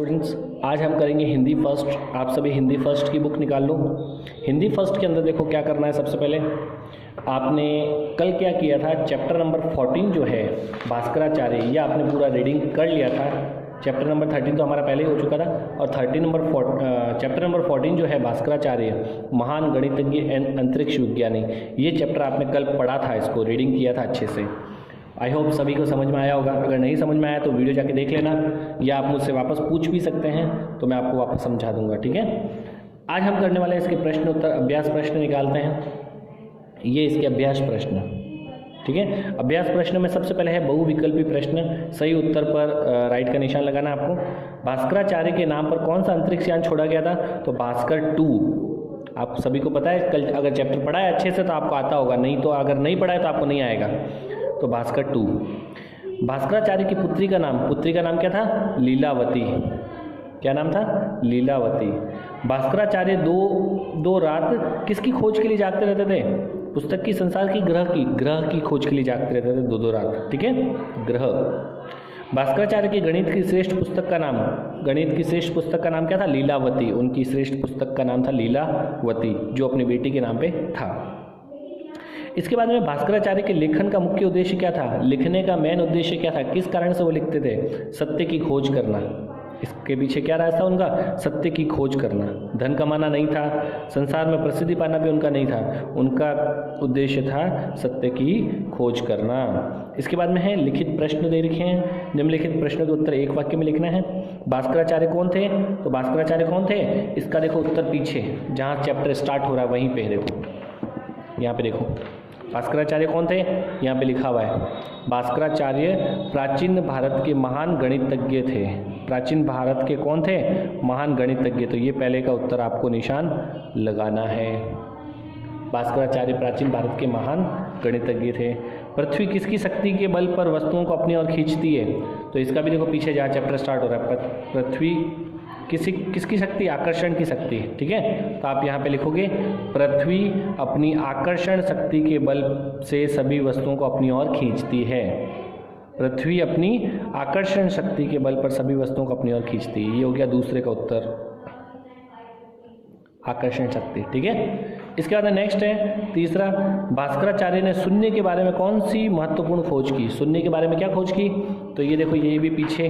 Students, आज हम करेंगे हिंदी फर्स्ट। आप सभी हिंदी फर्स्ट की बुक निकाल लो। हिंदी फर्स्ट के अंदर देखो क्या करना है। सबसे पहले आपने कल क्या किया था, चैप्टर नंबर 14 जो है भास्कराचार्य, ये आपने पूरा रीडिंग कर लिया था। चैप्टर नंबर 13 तो हमारा पहले ही हो चुका था, और चैप्टर नंबर 14 जो है भास्कराचार्य महान गणितज्ञ एंड अंतरिक्ष विज्ञानी, ये चैप्टर आपने कल पढ़ा था, इसको रीडिंग किया था अच्छे से। आई होप सभी को समझ में आया होगा। अगर नहीं समझ में आया तो वीडियो जाके देख लेना, या आप मुझसे वापस पूछ भी सकते हैं, तो मैं आपको वापस समझा दूंगा। ठीक है, आज हम करने वाले इसके प्रश्न उत्तर अभ्यास प्रश्न निकालते हैं। ये इसके अभ्यास प्रश्न, ठीक है। अभ्यास प्रश्न में सबसे पहले है बहुविकल्पी प्रश्न। सही उत्तर पर राइट का निशान लगाना है आपको। भास्कराचार्य के नाम पर कौन सा अंतरिक्ष यान छोड़ा गया था? तो भास्कर 2। आप सभी को पता है, कल अगर चैप्टर पढ़ा है अच्छे से तो आपको आता होगा, नहीं तो अगर नहीं पढ़ा है तो आपको नहीं आएगा। तो भास्कर 2। भास्कराचार्य की पुत्री का नाम क्या था? लीलावती। क्या नाम था? लीलावती। भास्कराचार्य दो रात किसकी खोज के लिए जागते रहते थे? पुस्तक की, संसार की, ग्रह की खोज के लिए जागते रहते थे दो रात। ठीक है, ग्रह। भास्कराचार्य की गणित की श्रेष्ठ पुस्तक का नाम क्या था? लीलावती। उनकी श्रेष्ठ पुस्तक का नाम था लीलावती, जो अपनी बेटी के नाम पे था। इसके बाद में भास्कराचार्य के लेखन का मुख्य उद्देश्य क्या था? लिखने का मेन उद्देश्य क्या था? किस कारण से वो लिखते थे? सत्य की खोज करना। इसके पीछे क्या रास्ता उनका? सत्य की खोज करना। धन कमाना नहीं था, संसार में प्रसिद्धि पाना भी उनका नहीं था। उनका उद्देश्य था सत्य की खोज करना। इसके बाद में है लिखित प्रश्न दे रखे हैं। निम्नलिखित प्रश्नों के उत्तर एक वाक्य में लिखना है। भास्कराचार्य कौन थे? तो भास्कराचार्य कौन थे, इसका देखो उत्तर पीछे, जहाँ चैप्टर स्टार्ट हो रहा है वहीं पे देखो, यहाँ पे देखो। भास्कराचार्य कौन थे? यहाँ पे लिखा हुआ है, भास्कराचार्य प्राचीन भारत के महान गणितज्ञ थे। प्राचीन भारत के कौन थे? महान गणितज्ञ। तो ये पहले का उत्तर आपको निशान लगाना है। भास्कराचार्य प्राचीन भारत के महान गणितज्ञ थे। पृथ्वी किसकी शक्ति के बल पर वस्तुओं को अपनी ओर खींचती है? तो इसका भी देखो पीछे जहाँ चैप्टर स्टार्ट हो रहा है, पृथ्वी किसकी शक्ति? आकर्षण की शक्ति। ठीक है, तो आप यहाँ पे लिखोगे पृथ्वी अपनी आकर्षण शक्ति के बल से सभी वस्तुओं को अपनी ओर खींचती है। पृथ्वी अपनी आकर्षण शक्ति के बल पर सभी वस्तुओं को अपनी ओर खींचती है। ये हो गया दूसरे का उत्तर, आकर्षण शक्ति। ठीक है, इसके बाद नेक्स्ट है तीसरा, भास्कराचार्य ने शून्य के बारे में कौन सी महत्वपूर्ण खोज की? शून्य के बारे में क्या खोज की? तो ये देखो, ये भी पीछे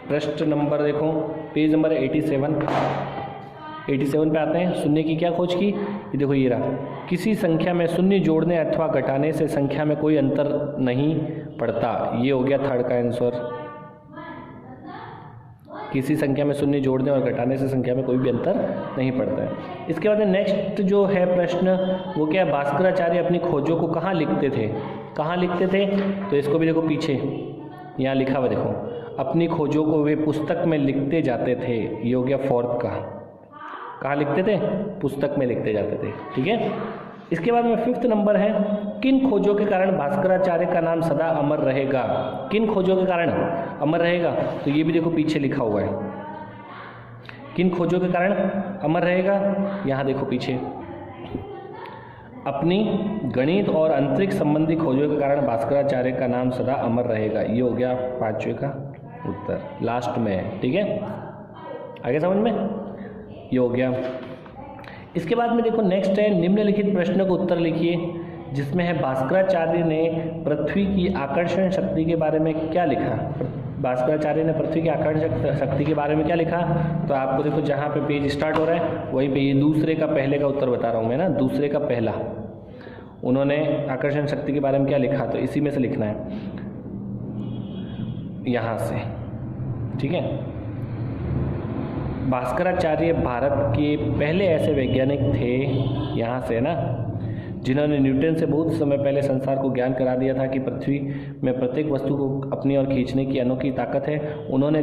प्रश्न नंबर देखो, पेज नंबर 87 पे आते हैं। शून्य की क्या खोज की? ये देखो, ये रहा, किसी संख्या में शून्य जोड़ने अथवा घटाने से संख्या में कोई अंतर नहीं पड़ता। ये हो गया थर्ड का आंसर। किसी संख्या में शून्य जोड़ने और घटाने से संख्या में कोई भी अंतर नहीं पड़ता है। इसके बाद नेक्स्ट जो है प्रश्न, वो क्या है? भास्कराचार्य अपनी खोजों को कहाँ लिखते थे? तो इसको भी देखो पीछे, यहाँ लिखा हुआ देखो, अपनी खोजों को वे पुस्तक में लिखते जाते थे। ये हो गया फोर्थ का। कहाँ लिखते थे? पुस्तक में लिखते जाते थे। ठीक है, इसके बाद में फिफ्थ नंबर है, किन खोजों के कारण भास्कराचार्य का नाम सदा अमर रहेगा? किन खोजों के कारण अमर रहेगा? तो ये भी देखो पीछे लिखा हुआ है, किन खोजों के कारण अमर रहेगा। यहाँ देखो पीछे, अपनी गणित और अंतरिक्ष संबंधी खोजों के कारण भास्कराचार्य का नाम सदा अमर रहेगा। ये हो गया पांचवे का उत्तर, लास्ट में है। ठीक है, आगे समझ में? ये हो गया। इसके बाद में देखो नेक्स्ट है, निम्नलिखित प्रश्नों का उत्तर लिखिए, जिसमें है भास्कराचार्य ने पृथ्वी की आकर्षण शक्ति के बारे में क्या लिखा? भास्कराचार्य ने पृथ्वी की आकर्षण शक्ति के बारे में क्या लिखा? तो आपको देखो जहाँ पे पेज स्टार्ट हो रहा है वहीं पे, ये दूसरे का पहले का उत्तर बता रहा हूँ मैं ना, दूसरे का पहला, उन्होंने आकर्षण शक्ति के बारे में क्या लिखा? तो इसी में से लिखना है, यहाँ से। ठीक है, भास्कराचार्य भारत के पहले ऐसे वैज्ञानिक थे, यहाँ से ना, जिन्होंने न्यूटन से बहुत समय पहले संसार को ज्ञान करा दिया था कि पृथ्वी में प्रत्येक वस्तु को अपनी ओर खींचने की अनोखी ताकत है। उन्होंने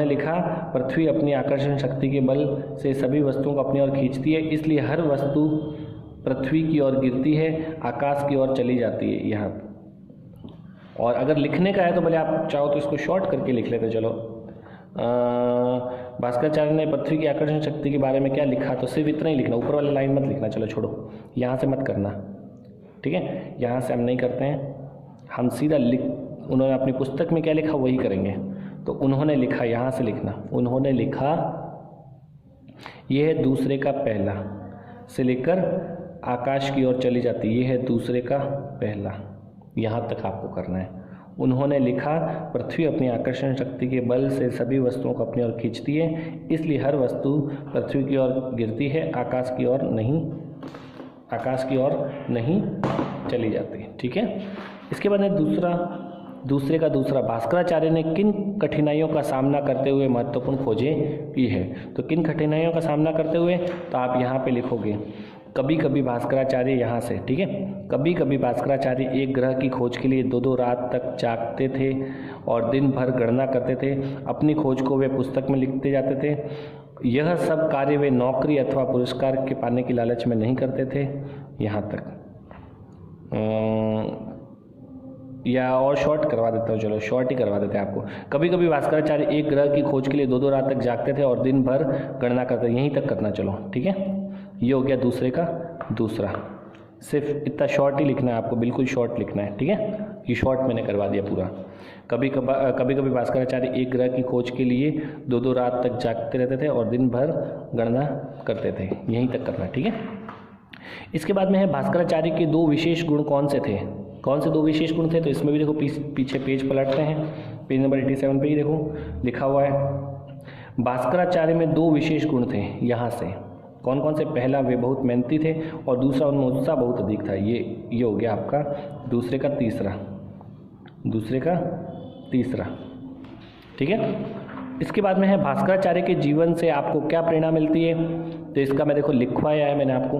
लिखा पृथ्वी अपनी आकर्षण शक्ति के बल से सभी वस्तुओं को अपनी ओर खींचती है, इसलिए हर वस्तु पृथ्वी की ओर गिरती है, आकाश की ओर चली जाती है। यहाँ और अगर लिखने का है तो भले आप चाहो तो इसको शॉर्ट करके लिख लेते। चलो, भास्कराचार्य ने पृथ्वी की आकर्षण शक्ति के बारे में क्या लिखा? तो सिर्फ इतना ही लिखना, ऊपर वाला लाइन मत लिखना। चलो छोड़ो, यहाँ से मत करना। ठीक है, यहाँ से हम नहीं करते हैं, हम सीधा उन्होंने अपनी पुस्तक में क्या लिखा वही करेंगे। तो उन्होंने लिखा, यहाँ से लिखना, उन्होंने लिखा, ये है दूसरे का पहला से लेकर आकाश की ओर चली जाती, ये है दूसरे का पहला, यहाँ तक आपको करना है। उन्होंने लिखा, पृथ्वी अपनी आकर्षण शक्ति के बल से सभी वस्तुओं को अपनी ओर खींचती है, इसलिए हर वस्तु पृथ्वी की ओर गिरती है, आकाश की ओर नहीं चली जाती। ठीक है। इसके बाद है दूसरे का दूसरा, भास्कराचार्य ने किन कठिनाइयों का सामना करते हुए महत्वपूर्ण खोजें की है। तो किन कठिनाइयों का सामना करते हुए, तो आप यहाँ पे लिखोगे कभी कभी भास्कराचार्य, यहाँ से, ठीक है, कभी कभी भास्कराचार्य एक ग्रह की खोज के लिए 2-2 रात तक जागते थे और दिन भर गणना करते थे। अपनी खोज को वे पुस्तक में लिखते जाते थे। यह सब कार्य वे नौकरी अथवा पुरस्कार के पाने की लालच में नहीं करते थे। यहाँ तक या और शॉर्ट करवा देता हूँ, चलो शॉर्ट ही करवा देते हैं आपको। कभी कभी भास्कराचार्य एक ग्रह की खोज के लिए 2-2 रात तक जागते थे और दिन भर गणना करते थे। यहीं तक करना, चलो ठीक है। ये हो गया दूसरे का दूसरा, सिर्फ इतना शॉर्ट ही लिखना है आपको, बिल्कुल शॉर्ट लिखना है, ठीक है। ये शॉर्ट मैंने करवा दिया पूरा। कभी कभी भास्कराचार्य एक ग्रह की खोज के लिए 2-2 रात तक जागते रहते थे और दिन भर गणना करते थे। यहीं तक करना है, ठीक है। इसके बाद में है भास्कराचार्य के 2 विशेष गुण कौन से थे। कौन से 2 विशेष गुण थे, तो इसमें भी देखो पीछे पेज पलटते हैं, पेज नंबर 87 पे ही देखो लिखा हुआ है। भास्कराचार्य में 2 विशेष गुण थे, यहाँ से कौन कौन से। पहला, वे बहुत मेहनती थे और दूसरा, उनमें उत्साह बहुत अधिक था। ये हो गया आपका दूसरे का तीसरा, ठीक है। इसके बाद में है भास्कराचार्य के जीवन से आपको क्या प्रेरणा मिलती है। तो इसका मैं देखो लिखवाया है मैंने आपको,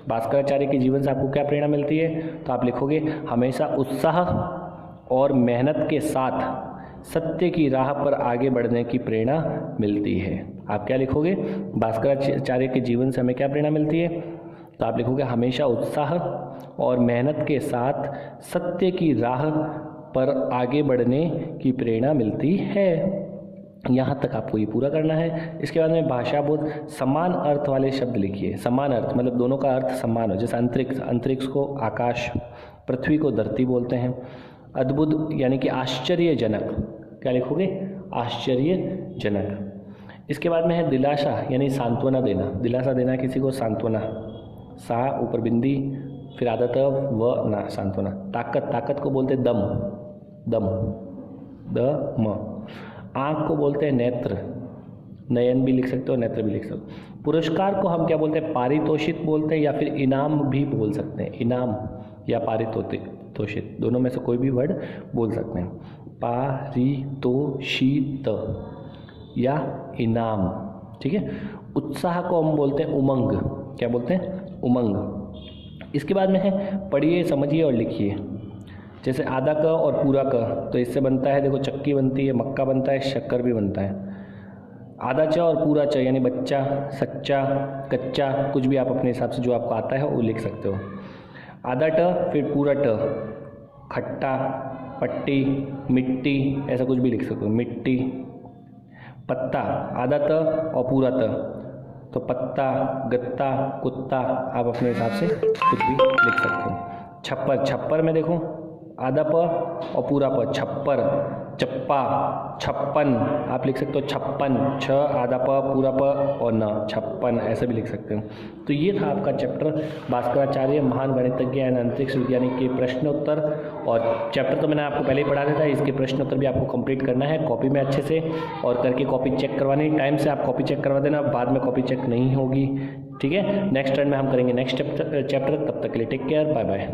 भास्कराचार्य के जीवन से आपको क्या प्रेरणा मिलती है। तो आप लिखोगे, हमेशा उत्साह और मेहनत के साथ सत्य की राह पर आगे बढ़ने की प्रेरणा मिलती है। आप क्या लिखोगे, भास्कराचार्य के जीवन से हमें क्या प्रेरणा मिलती है। तो आप लिखोगे, हमेशा उत्साह और मेहनत के साथ सत्य की राह पर आगे बढ़ने की प्रेरणा मिलती है। यहाँ तक आपको ये पूरा करना है। इसके बाद में भाषा बोध, समान अर्थ वाले शब्द लिखिए। समान अर्थ मतलब दोनों का अर्थ समान हो, जैसे अंतरिक्ष को आकाश, पृथ्वी को धरती बोलते हैं। अद्भुत यानी कि आश्चर्यजनक, क्या लिखोगे, आश्चर्यजनक। इसके बाद में है दिलासा यानी सांत्वना देना। दिलासा देना किसी को, सांत्वना, सा ऊपर बिंदी फिर आदत व ना, सांत्वना। ताकत को बोलते हैं दम, आँख को बोलते हैं नेत्र, नयन भी लिख सकते हो, नेत्र भी लिख सकते हो। पुरस्कार को हम क्या बोलते हैं, पारितोषिक बोलते हैं या फिर इनाम भी बोल सकते हैं। इनाम या पारितोषित, दोनों में से कोई भी वर्ड बोल सकते हैं। पारितोषित या इनाम, ठीक है। उत्साह को हम बोलते हैं उमंग, क्या बोलते हैं, उमंग। इसके बाद में है पढ़िए, समझिए और लिखिए। जैसे आधा क और पूरा क, तो इससे बनता है, देखो चक्की बनती है, मक्का बनता है, शक्कर भी बनता है। आधा च और पूरा च यानी बच्चा, सच्चा, कच्चा, कुछ भी आप अपने हिसाब से जो आपको आता है वो लिख सकते हो। आधा ट फिर पूरा ट, खट्टा, पट्टी, मिट्टी, ऐसा कुछ भी लिख सकते हो, मिट्टी। पत्ता, आधा त और पूरा त, तो पत्ता, गत्ता, कुत्ता, आप अपने हिसाब से कुछ भी लिख सकते हो। छप्पर में देखो आधा प और पूरा प, छप्पर, चप्पा, छप्पन, आप लिख सकते हो छप्पन, छ आधा प पूरा प और न, छप्पन, ऐसे भी लिख सकते हो। तो ये था आपका चैप्टर भास्कराचार्य महान गणितज्ञ एवं अंतरिक्ष वैज्ञानिक के प्रश्न उत्तर। और चैप्टर तो मैंने आपको पहले ही पढ़ा दिया था, इसके प्रश्न उत्तर भी आपको कंप्लीट करना है कॉपी में अच्छे से, और करके कॉपी चेक करवानी, टाइम से आप कॉपी चेक करवा देना, बाद में कॉपी चेक नहीं होगी, ठीक है। नेक्स्ट टर्न में हम करेंगे नेक्स्ट चैप्टर, तब तक के लिए टेक केयर, बाय बाय।